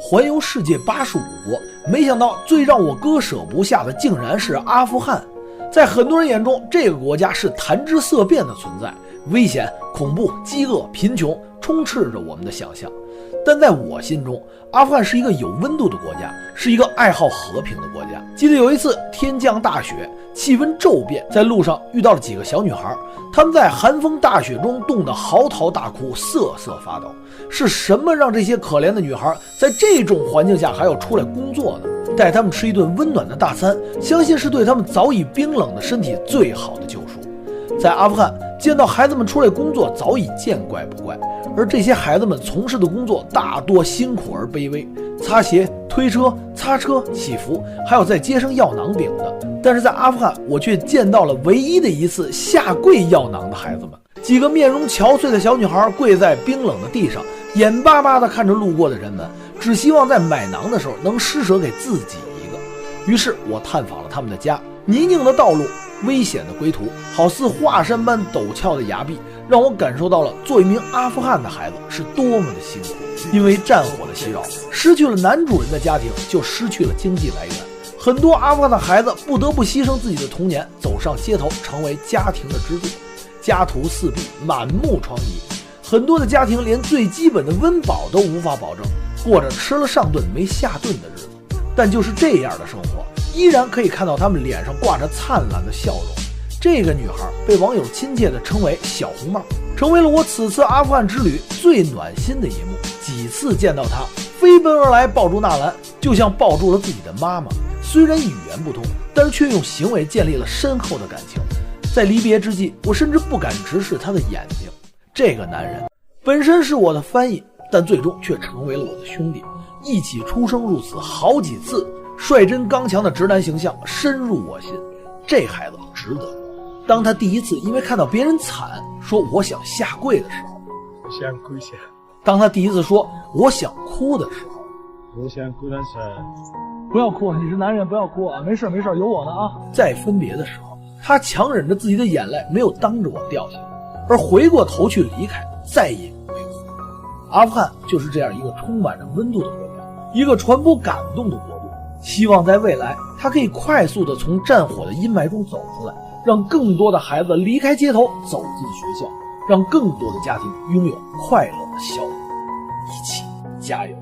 环游世界85国，没想到最让我割舍不下的竟然是阿富汗。在很多人眼中，这个国家是谈之色变的存在，危险、恐怖、饥饿、贫穷充斥着我们的想象。但在我心中，阿富汗是一个有温度的国家，是一个爱好和平的国家。记得有一次天降大雪，气温骤变，在路上遇到了几个小女孩，她们在寒风大雪中冻得嚎啕大哭，瑟瑟发抖。是什么让这些可怜的女孩在这种环境下还要出来工作呢？带她们吃一顿温暖的大餐，相信是对她们早已冰冷的身体最好的救赎。在阿富汗，见到孩子们出来工作早已见怪不怪，而这些孩子们从事的工作大多辛苦而卑微，擦鞋、推车、擦车、祈福，还有在街上要馕饼的。但是在阿富汗，我却见到了唯一的一次下跪要馕的孩子们。几个面容憔悴的小女孩跪在冰冷的地上，眼巴巴地看着路过的人们，只希望在买馕的时候能施舍给自己一个。于是我探访了他们的家，泥泞的道路，危险的归途，好似华山般陡峭的崖壁，让我感受到了做一名阿富汗的孩子是多么的辛苦。因为战火的袭扰，失去了男主人的家庭就失去了经济来源，很多阿富汗的孩子不得不牺牲自己的童年，走上街头，成为家庭的支柱。家徒四壁，满目疮痍，很多的家庭连最基本的温饱都无法保证，过着吃了上顿没下顿的日子。但就是这样的生活，依然可以看到他们脸上挂着灿烂的笑容。这个女孩被网友亲切地称为小红帽，成为了我此次阿富汗之旅最暖心的一幕。几次见到她，飞奔而来抱住纳兰，就像抱住了自己的妈妈。虽然语言不通，但是却用行为建立了深厚的感情。在离别之际，我甚至不敢直视他的眼睛。这个男人本身是我的翻译，但最终却成为了我的兄弟，一起出生入死好几次。率真刚强的直男形象深入我心，这孩子值得。当他第一次因为看到别人惨说我想下跪的时候，我想跪下；当他第一次说我想哭的时候，我想哭的时候，不要哭，你是男人，不要哭啊，没事没事，有我呢啊。在分别的时候，他强忍着自己的眼泪，没有当着我掉下来，而回过头去离开，再也没有。阿富汗就是这样一个充满着温度的国家，一个传播感动的国度。希望在未来，它可以快速地从战火的阴霾中走出来，让更多的孩子离开街头，走进学校，让更多的家庭拥有快乐的笑容。一起加油！